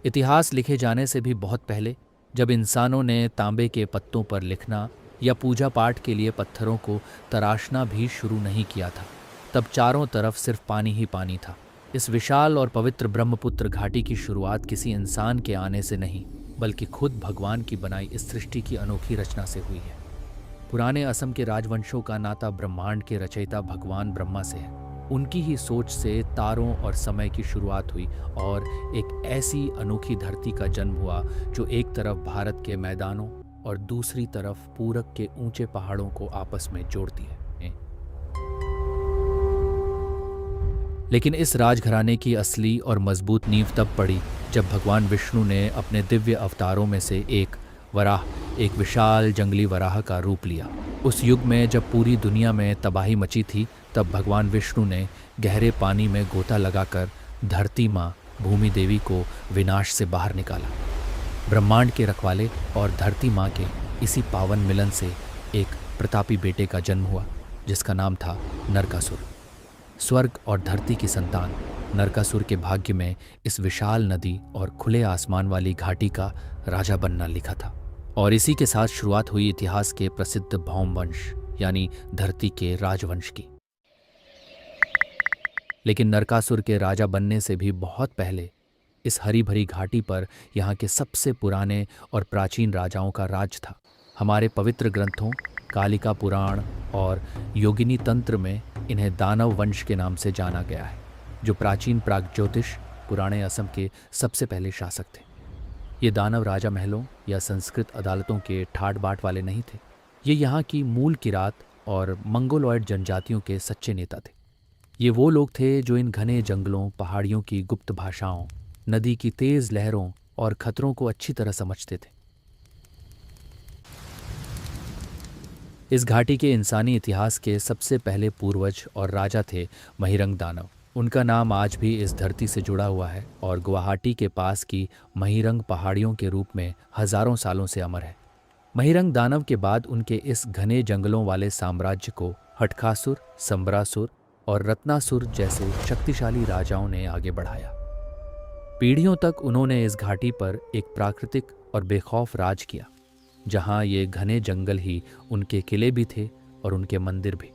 इतिहास लिखे जाने से भी बहुत पहले, जब इंसानों ने तांबे के पत्तों पर लिखना या पूजा पाठ के लिए पत्थरों को तराशना भी शुरू नहीं किया था, तब चारों तरफ सिर्फ पानी ही पानी था। इस विशाल और पवित्र ब्रह्मपुत्र घाटी की शुरुआत किसी इंसान के आने से नहीं, बल्कि खुद भगवान की बनाई इस सृष्टि की अनोखी रचना से हुई है। पुराने असम के राजवंशों का नाता ब्रह्मांड के रचयिता भगवान ब्रह्मा से है। उनकी ही सोच से तारों और समय की शुरुआत हुई और एक ऐसी अनोखी धरती का जन्म हुआ जो एक तरफ भारत के मैदानों और दूसरी तरफ पूरब के ऊंचे पहाड़ों को आपस में जोड़ती है। लेकिन इस राजघराने की असली और मजबूत नींव तब पड़ी जब भगवान विष्णु ने अपने दिव्य अवतारों में से एक वराह, एक विशाल जंगली वराह का रूप लिया। उस युग में जब पूरी दुनिया में तबाही मची थी, तब भगवान विष्णु ने गहरे पानी में गोता लगाकर धरती माँ भूमि देवी को विनाश से बाहर निकाला। ब्रह्मांड के रखवाले और धरती माँ के इसी पावन मिलन से एक प्रतापी बेटे का जन्म हुआ, जिसका नाम था नरकासुर। स्वर्ग और धरती की संतान नरकासुर के भाग्य में इस विशाल नदी और खुले आसमान वाली घाटी का राजा बनना लिखा था। और इसी के साथ शुरुआत हुई इतिहास के प्रसिद्ध भौम वंश यानी धरती के राजवंश की। लेकिन नरकासुर के राजा बनने से भी बहुत पहले इस हरी भरी घाटी पर यहाँ के सबसे पुराने और प्राचीन राजाओं का राज था। हमारे पवित्र ग्रंथों कालिका पुराण और योगिनी तंत्र में इन्हें दानव वंश के नाम से जाना गया है, जो प्राचीन प्रागज्योतिष पुराने असम के सबसे पहले शासक थे। ये दानव राजा महलों या संस्कृत अदालतों के ठाट बाट वाले नहीं थे। ये यहाँ की मूल किरात और मंगोलॉयड जनजातियों के सच्चे नेता थे। ये वो लोग थे जो इन घने जंगलों, पहाड़ियों की गुप्त भाषाओं, नदी की तेज लहरों और खतरों को अच्छी तरह समझते थे। इस घाटी के इंसानी इतिहास के सबसे पहले पूर्वज और राजा थे महिरंग दानव। उनका नाम आज भी इस धरती से जुड़ा हुआ है और गुवाहाटी के पास की महिरंग पहाड़ियों के रूप में हजारों सालों से अमर है। महिरंग दानव के बाद उनके इस घने जंगलों वाले साम्राज्य को हटकासुर, संबरासुर और रत्नासुर जैसे शक्तिशाली राजाओं ने आगे बढ़ाया। पीढ़ियों तक उन्होंने इस घाटी पर एक प्राकृतिक और बेखौफ राज किया, जहां ये घने जंगल ही उनके किले भी थे और उनके मंदिर भी।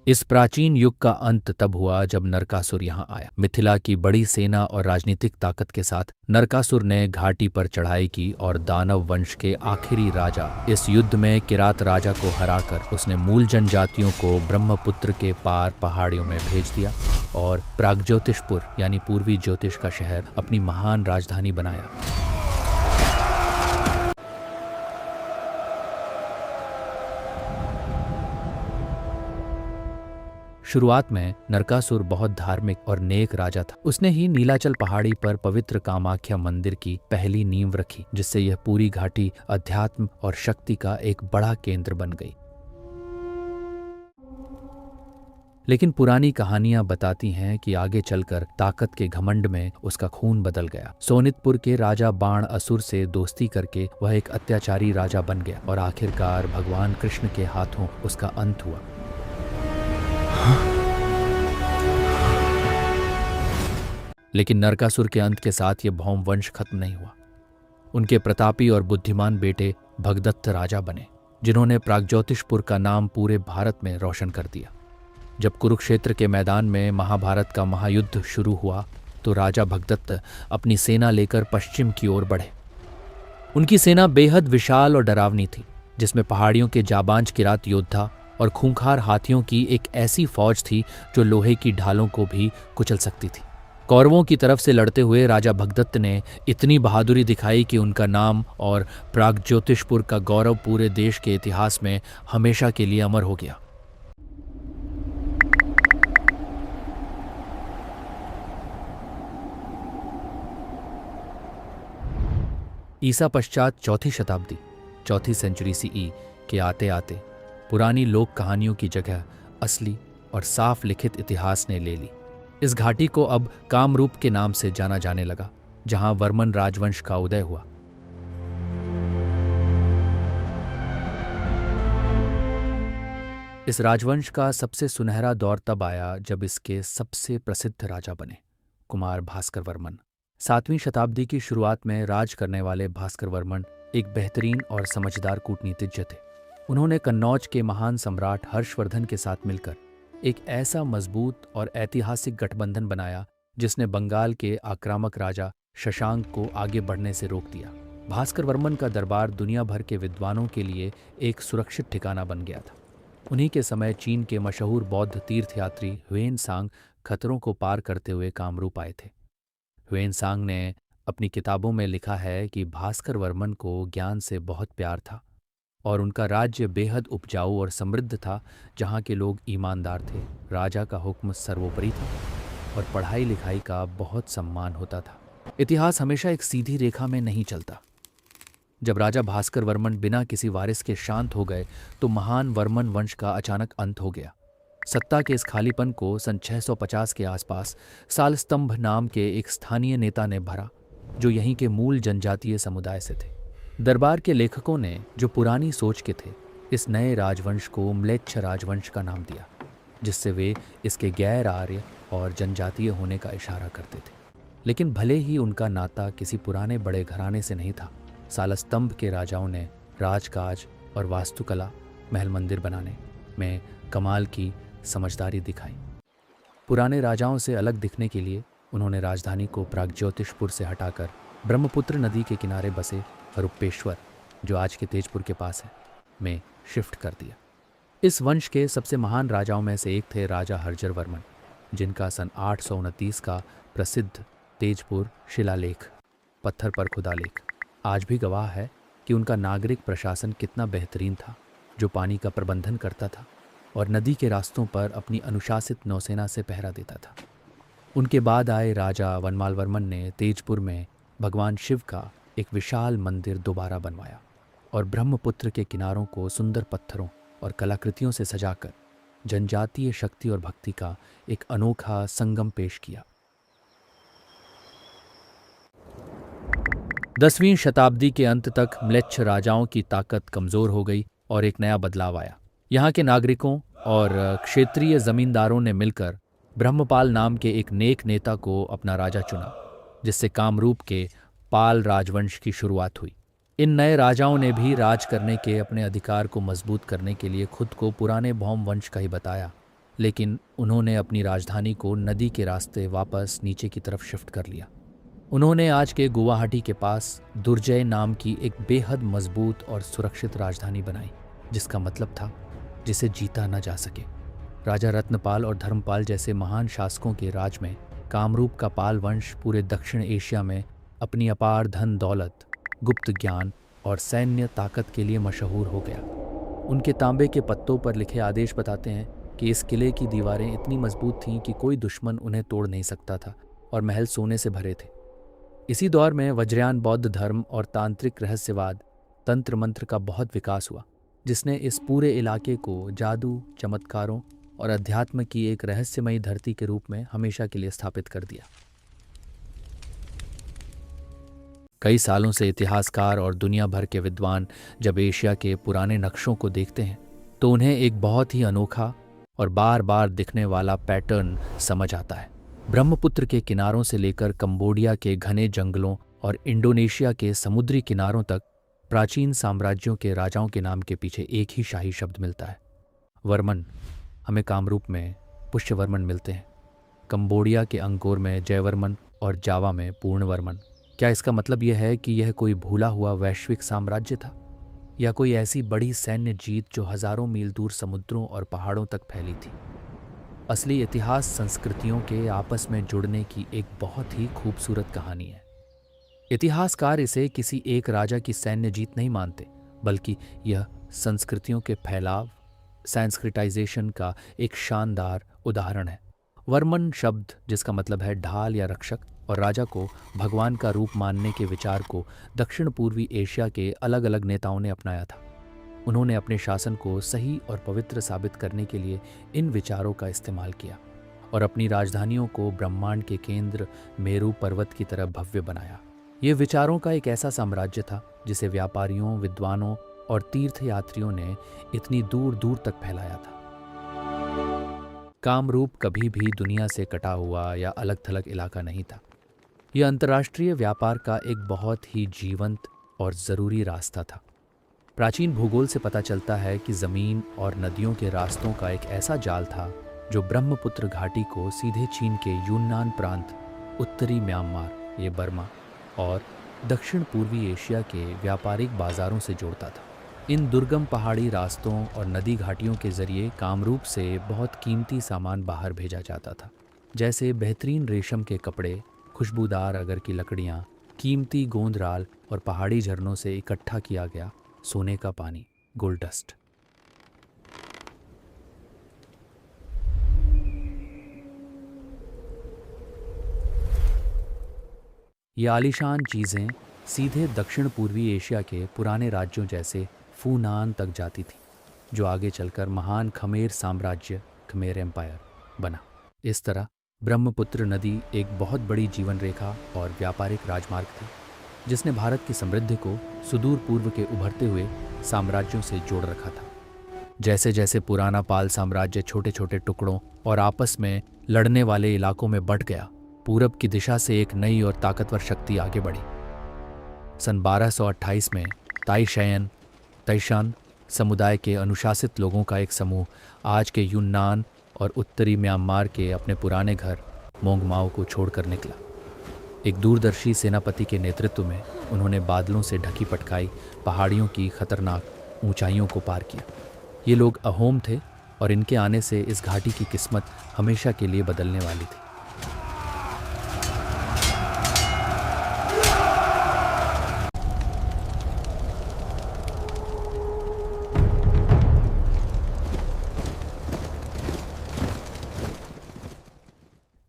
इस प्राचीन युग का अंत तब हुआ जब नरकासुर यहाँ आया। मिथिला की बड़ी सेना और राजनीतिक ताकत के साथ नरकासुर ने घाटी पर चढ़ाई की और दानव वंश के आखिरी राजा इस युद्ध में किरात राजा को हराकर उसने मूल जनजातियों को ब्रह्मपुत्र के पार पहाड़ियों में भेज दिया और प्रागज्योतिषपुर यानी पूर्वी ज्योतिष का शहर अपनी महान राजधानी बनाया। शुरुआत में नरकासुर बहुत धार्मिक और नेक राजा था। उसने ही नीलाचल पहाड़ी पर पवित्र कामाख्या मंदिर की पहली नींव रखी, जिससे यह पूरी घाटी अध्यात्म और शक्ति का एक बड़ा केंद्र बन गई। लेकिन पुरानी कहानियां बताती हैं कि आगे चलकर ताकत के घमंड में उसका खून बदल गया। सोनितपुर के राजा बाण असुर से दोस्ती करके वह एक अत्याचारी राजा बन गया और आखिरकार भगवान कृष्ण के हाथों उसका अंत हुआ। लेकिन नरकासुर के अंत के साथ ये भौम वंश खत्म नहीं हुआ। उनके प्रतापी और बुद्धिमान बेटे भगदत्त राजा बने, जिन्होंने प्रागज्योतिषपुर का नाम पूरे भारत में रोशन कर दिया। जब कुरुक्षेत्र के मैदान में महाभारत का महायुद्ध शुरू हुआ तो राजा भगदत्त अपनी सेना लेकर पश्चिम की ओर बढ़े। उनकी सेना बेहद विशाल और डरावनी थी, जिसमें पहाड़ियों के जाबांज किरात योद्धा और खूंखार हाथियों की एक ऐसी फौज थी जो लोहे की ढालों को भी कुचल सकती थी। कौरवों की तरफ से लड़ते हुए राजा भगदत्त ने इतनी बहादुरी दिखाई कि उनका नाम और प्रागज्योतिषपुर का गौरव पूरे देश के इतिहास में हमेशा के लिए अमर हो गया। ईसा पश्चात चौथी शताब्दी, चौथी सेंचुरी सीई के आते आते पुरानी लोक कहानियों की जगह असली और साफ लिखित इतिहास ने ले ली। इस घाटी को अब कामरूप के नाम से जाना जाने लगा, जहां वर्मन राजवंश का उदय हुआ। इस राजवंश का सबसे सुनहरा दौर तब आया जब इसके सबसे प्रसिद्ध राजा बने कुमार भास्कर वर्मन। 7वीं शताब्दी की शुरुआत में राज करने वाले भास्कर वर्मन एक बेहतरीन और समझदार कूटनीतिज्ञ थे। उन्होंने कन्नौज के महान सम्राट हर्षवर्धन के साथ मिलकर एक ऐसा मजबूत और ऐतिहासिक गठबंधन बनाया जिसने बंगाल के आक्रामक राजा शशांक को आगे बढ़ने से रोक दिया। भास्कर वर्मन का दरबार दुनिया भर के विद्वानों के लिए एक सुरक्षित ठिकाना बन गया था। उन्हीं के समय चीन के मशहूर बौद्ध तीर्थयात्री ह्वेनसांग खतरों को पार करते हुए कामरूप आए थे। ह्वेनसांग ने अपनी किताबों में लिखा है कि भास्कर वर्मन को ज्ञान से बहुत प्यार था और उनका राज्य बेहद उपजाऊ और समृद्ध था, जहाँ के लोग ईमानदार थे, राजा का हुक्म सर्वोपरि था और पढ़ाई लिखाई का बहुत सम्मान होता था। इतिहास हमेशा एक सीधी रेखा में नहीं चलता। जब राजा भास्कर वर्मन बिना किसी वारिस के शांत हो गए तो महान वर्मन वंश का अचानक अंत हो गया। सत्ता के इस खालीपन को सन 650 के आसपास सालस्तंभ नाम के एक स्थानीय नेता ने भरा, जो यहीं के मूल जनजातीय समुदाय से थे। दरबार के लेखकों ने, जो पुरानी सोच के थे, इस नए राजवंश को म्लेच्छ राजवंश का नाम दिया, जिससे वे इसके गैर आर्य और जनजातीय होने का इशारा करते थे। लेकिन भले ही उनका नाता किसी पुराने बड़े घराने से नहीं था, सालस्तंभ के राजाओं ने राजकाज और वास्तुकला, महल मंदिर बनाने में कमाल की समझदारी दिखाई। पुराने राजाओं से अलग दिखने के लिए उन्होंने राजधानी को प्रागज्योतिषपुर से हटाकर ब्रह्मपुत्र नदी के किनारे बसे रूपेश्वर, जो आज के तेजपुर के पास है, में शिफ्ट कर दिया। इस वंश के सबसे महान राजाओं में से एक थे राजा हर्जर वर्मन, जिनका सन 829 का प्रसिद्ध तेजपुर शिलालेख, पत्थर पर खुदा लेख, आज भी गवाह है कि उनका नागरिक प्रशासन कितना बेहतरीन था, जो पानी का प्रबंधन करता था और नदी के रास्तों पर अपनी अनुशासित नौसेना से पहरा देता था। उनके बाद आए राजा वनमाल वर्मन ने तेजपुर में भगवान शिव का एक विशाल मंदिर दोबारा बनवाया और ब्रह्मपुत्र के किनारों को सुंदर पत्थरों और कलाकृतियों से सजाकर जनजातीय शक्ति और भक्ति का एक अनोखा संगम पेश किया। 10वीं शताब्दी के अंत तक म्लेच्छ राजाओं की ताकत कमजोर हो गई और एक नया बदलाव आया। यहाँ के नागरिकों और क्षेत्रीय जमींदारों ने मिलकर ब्रह्मपाल नाम के एक नेक नेता को अपना राजा चुना, जिससे कामरूप के पाल राजवंश की शुरुआत हुई। इन नए राजाओं ने भी राज करने के अपने अधिकार को मजबूत करने के लिए खुद को पुराने भौम वंश का ही बताया, लेकिन उन्होंने अपनी राजधानी को नदी के रास्ते वापस नीचे की तरफ शिफ्ट कर लिया। उन्होंने आज के गुवाहाटी के पास दुर्जय नाम की एक बेहद मजबूत और सुरक्षित राजधानी बनाई, जिसका मतलब था जिसे जीता न जा सके। राजा रत्नपाल और धर्मपाल जैसे महान शासकों के राज में कामरूप का पाल वंश पूरे दक्षिण एशिया में अपनी अपार धन दौलत, गुप्त ज्ञान और सैन्य ताकत के लिए मशहूर हो गया। उनके तांबे के पत्तों पर लिखे आदेश बताते हैं कि इस किले की दीवारें इतनी मजबूत थीं कि कोई दुश्मन उन्हें तोड़ नहीं सकता था और महल सोने से भरे थे। इसी दौर में वज्रयान बौद्ध धर्म और तांत्रिक रहस्यवाद, तंत्र मंत्र का बहुत विकास हुआ, जिसने इस पूरे इलाके को जादू, चमत्कारों और अध्यात्म की एक रहस्यमयी धरती के रूप में हमेशा के लिए स्थापित कर दिया। कई सालों से इतिहासकार और दुनिया भर के विद्वान जब एशिया के पुराने नक्शों को देखते हैं तो उन्हें एक बहुत ही अनोखा और बार बार दिखने वाला पैटर्न समझ आता है। ब्रह्मपुत्र के किनारों से लेकर कंबोडिया के घने जंगलों और इंडोनेशिया के समुद्री किनारों तक प्राचीन साम्राज्यों के राजाओं के नाम के पीछे एक ही शाही शब्द मिलता है, वर्मन। हमें कामरूप में पुष्यवर्मन मिलते हैं, कंबोडिया के अंकोर में जयवर्मन और जावा में पूर्णवर्मन। क्या इसका मतलब यह है कि यह कोई भूला हुआ वैश्विक साम्राज्य था, या कोई ऐसी बड़ी सैन्य जीत जो हजारों मील दूर समुद्रों और पहाड़ों तक फैली थी? असली इतिहास संस्कृतियों के आपस में जुड़ने की एक बहुत ही खूबसूरत कहानी है। इतिहासकार इसे किसी एक राजा की सैन्य जीत नहीं मानते, बल्कि यह संस्कृतियों के फैलाव, संस्कृताइजेशन का एक शानदार उदाहरण है। वर्मन शब्द, जिसका मतलब है ढाल या रक्षक, और राजा को भगवान का रूप मानने के विचार को दक्षिण पूर्वी एशिया के अलग अलग नेताओं ने अपनाया था। उन्होंने अपने शासन को सही और पवित्र साबित करने के लिए इन विचारों का इस्तेमाल किया और अपनी राजधानियों को ब्रह्मांड के केंद्र मेरू पर्वत की तरह भव्य बनाया। ये विचारों का एक ऐसा साम्राज्य था जिसे व्यापारियों, विद्वानों और तीर्थयात्रियों ने इतनी दूर दूर तक फैलाया था। कामरूप कभी भी दुनिया से कटा हुआ या अलग थलग इलाका नहीं था। यह अंतर्राष्ट्रीय व्यापार का एक बहुत ही जीवंत और ज़रूरी रास्ता था। प्राचीन भूगोल से पता चलता है कि ज़मीन और नदियों के रास्तों का एक ऐसा जाल था जो ब्रह्मपुत्र घाटी को सीधे चीन के यूनान प्रांत, उत्तरी म्यांमार ये बर्मा और दक्षिण पूर्वी एशिया के व्यापारिक बाज़ारों से जोड़ता था। इन दुर्गम पहाड़ी रास्तों और नदी घाटियों के ज़रिए कामरूप से बहुत कीमती सामान बाहर भेजा जाता था, जैसे बेहतरीन रेशम के कपड़े, खुशबूदार अगर की लकड़ियाँ, कीमती गोंदराल और पहाड़ी झरनों से इकट्ठा किया गया सोने का पानी, गोल्ड डस्ट। ये आलीशान चीज़ें सीधे दक्षिण पूर्वी एशिया के पुराने राज्यों जैसे फूनान तक जाती थी, जो आगे चलकर महान खमेर साम्राज्य, खमेर एम्पायर बना। इस तरह ब्रह्मपुत्र नदी एक बहुत बड़ी जीवन रेखा और व्यापारिक राजमार्ग थी, जिसने भारत की समृद्धि को सुदूर पूर्व के उभरते हुए साम्राज्यों से जोड़ रखा था। जैसे जैसे पुराना पाल साम्राज्य छोटे छोटे टुकड़ों और आपस में लड़ने वाले इलाकों में बंट गया, पूरब की दिशा से एक नई और ताकतवर शक्ति आगे बढ़ी। सन 1228 में तैशान समुदाय के अनुशासित लोगों का एक समूह आज के यूनान और उत्तरी म्यांमार के अपने पुराने घर मोंगमाओ को छोड़कर निकला। एक दूरदर्शी सेनापति के नेतृत्व में उन्होंने बादलों से ढकी पटकाई पहाड़ियों की खतरनाक ऊंचाइयों को पार किया। ये लोग अहोम थे और इनके आने से इस घाटी की किस्मत हमेशा के लिए बदलने वाली थी।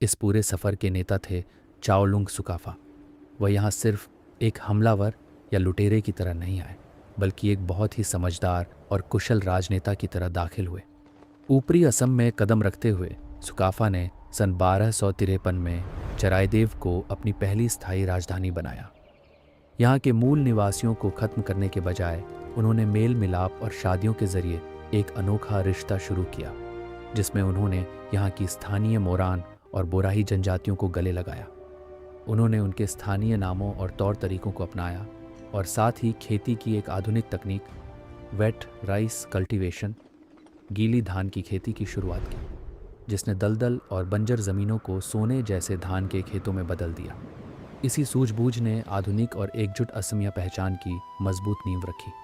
इस पूरे सफ़र के नेता थे चाओलुंग सुकाफा। वह यहाँ सिर्फ एक हमलावर या लुटेरे की तरह नहीं आए, बल्कि एक बहुत ही समझदार और कुशल राजनेता की तरह दाखिल हुए। ऊपरी असम में कदम रखते हुए सुकाफा ने सन 1253 में चरायदेव को अपनी पहली स्थायी राजधानी बनाया। यहाँ के मूल निवासियों को खत्म करने के बजाय उन्होंने मेल मिलाप और शादियों के जरिए एक अनोखा रिश्ता शुरू किया, जिसमें उन्होंने यहाँ की स्थानीय मोरान और बोराही जनजातियों को गले लगाया। उन्होंने उनके स्थानीय नामों और तौर तरीकों को अपनाया और साथ ही खेती की एक आधुनिक तकनीक, वेट राइस कल्टीवेशन, गीली धान की खेती की शुरुआत की, जिसने दलदल और बंजर ज़मीनों को सोने जैसे धान के खेतों में बदल दिया। इसी सूझबूझ ने आधुनिक और एकजुट असमिया पहचान की मजबूत नींव रखी।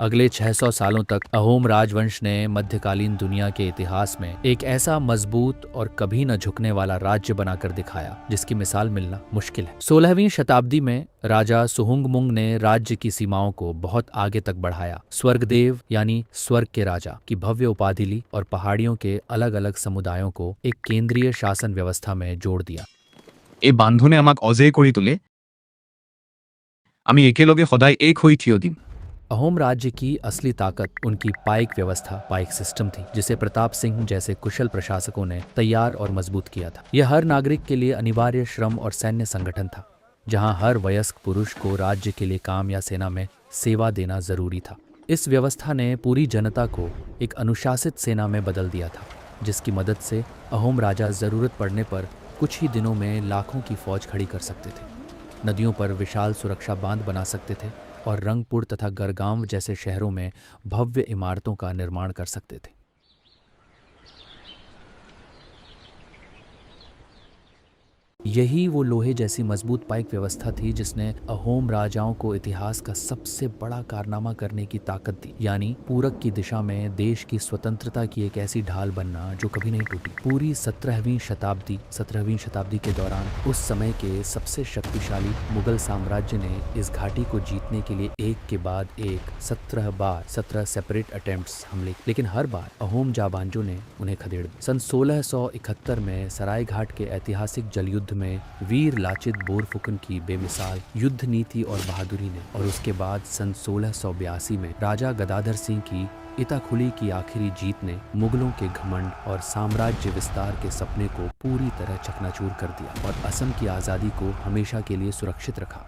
अगले 600 सालों तक अहोम राजवंश ने मध्यकालीन दुनिया के इतिहास में एक ऐसा मजबूत और कभी न झुकने वाला राज्य बनाकर दिखाया, जिसकी मिसाल मिलना मुश्किल है। 16वीं शताब्दी में राजा सुहुंगमुंग ने राज्य की सीमाओं को बहुत आगे तक बढ़ाया, स्वर्गदेव यानी स्वर्ग के राजा की भव्य उपाधि ली और पहाड़ियों के अलग अलग समुदायों को एक केंद्रीय शासन व्यवस्था में जोड़ दिया। এই বান্ধনে আমাক অজেয় কৰি তোলে। আমি একেলগে সদায় এক হৈ থিয় দিম। अहोम राज्य की असली ताकत उनकी पाइक व्यवस्था, पाइक सिस्टम थी, जिसे प्रताप सिंह जैसे कुशल प्रशासकों ने तैयार और मजबूत किया था। यह हर नागरिक के लिए अनिवार्य श्रम और सैन्य संगठन था, जहां हर वयस्क पुरुष को राज्य के लिए काम या सेना में सेवा देना जरूरी था। इस व्यवस्था ने पूरी जनता को एक अनुशासित सेना में बदल दिया था, जिसकी मदद से अहोम राजा जरूरत पड़ने पर कुछ ही दिनों में लाखों की फौज खड़ी कर सकते थे, नदियों पर विशाल सुरक्षा बांध बना सकते थे और रंगपुर तथा गढ़गांव जैसे शहरों में भव्य इमारतों का निर्माण कर सकते थे। यही वो लोहे जैसी मजबूत पाइक व्यवस्था थी जिसने अहोम राजाओं को इतिहास का सबसे बड़ा कारनामा करने की ताकत दी, यानी पूरब की दिशा में देश की स्वतंत्रता की एक ऐसी ढाल बनना जो कभी नहीं टूटी। पूरी 17वीं शताब्दी के दौरान उस समय के सबसे शक्तिशाली मुगल साम्राज्य ने इस घाटी को जीतने के लिए एक के बाद एक 17 सेपरेट अटेम्प्ट्स हमले, लेकिन हर बार अहोम जाबांजों ने उन्हें खदेड़ दिया। सन 1671 में सरायघाट के ऐतिहासिक जलयुद्ध में वीर लाचित बोरफुकन की बेमिसाल युद्ध नीति और बहादुरी ने, और उसके बाद सन 1682 में राजा गदाधर सिंह की इताखुली की आखिरी जीत ने मुगलों के घमंड और साम्राज्य विस्तार के सपने को पूरी तरह चकनाचूर कर दिया और असम की आज़ादी को हमेशा के लिए सुरक्षित रखा।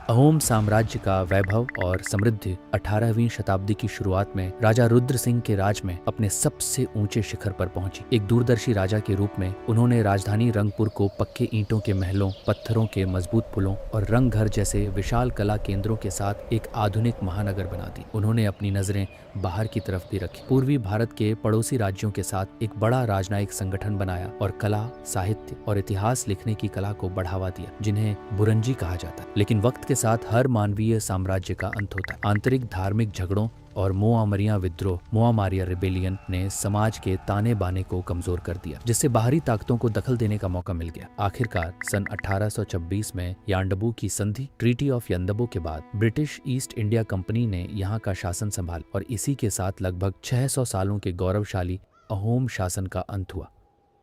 अहोम साम्राज्य का वैभव और समृद्धि 18वीं शताब्दी की शुरुआत में राजा रुद्र सिंह के राज में अपने सबसे ऊंचे शिखर पर पहुंची। एक दूरदर्शी राजा के रूप में उन्होंने राजधानी रंगपुर को पक्के ईंटों के महलों, पत्थरों के मजबूत पुलों और रंग घर जैसे विशाल कला केंद्रों के साथ एक आधुनिक महानगर बना दी। उन्होंने अपनी नजरें बाहर की तरफ भी रखी, पूर्वी भारत के पड़ोसी राज्यों के साथ एक बड़ा राजनयिक संगठन बनाया और कला, साहित्य और इतिहास लिखने की कला को बढ़ावा दिया, जिन्हें बुरंजी कहा जाता है। लेकिन वक्त के साथ हर मानवीय साम्राज्य का अंत होता है। आंतरिक धार्मिक झगड़ों और मोआमरिया विद्रोह, मोआमारिया रिबेलियन ने समाज के ताने बाने को कमजोर कर दिया, जिससे बाहरी ताकतों को दखल देने का मौका मिल गया। आखिरकार सन 1826 में यांडबू की संधि, ट्रीटी ऑफ यंदबो के बाद ब्रिटिश ईस्ट इंडिया कंपनी ने यहाँ का शासन संभाला और इसी के साथ लगभग 600 सालों के गौरवशाली अहोम शासन का अंत हुआ।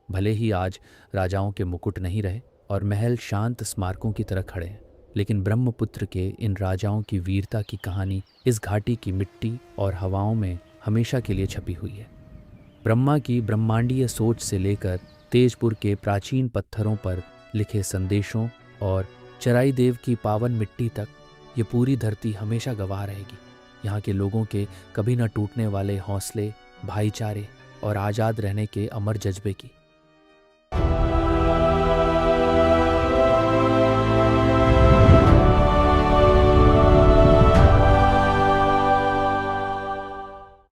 भले ही आज राजाओं के मुकुट नहीं रहे और महल शांत स्मारकों की तरह खड़े हैं, लेकिन ब्रह्मपुत्र के इन राजाओं की वीरता की कहानी इस घाटी की मिट्टी और हवाओं में हमेशा के लिए छपी हुई है। ब्रह्मा की ब्रह्मांडीय सोच से लेकर तेजपुर के प्राचीन पत्थरों पर लिखे संदेशों और चराई देव की पावन मिट्टी तक, ये पूरी धरती हमेशा गवाह रहेगी यहाँ के लोगों के कभी न टूटने वाले हौसले, भाईचारे और आज़ाद रहने के अमर जज्बे की।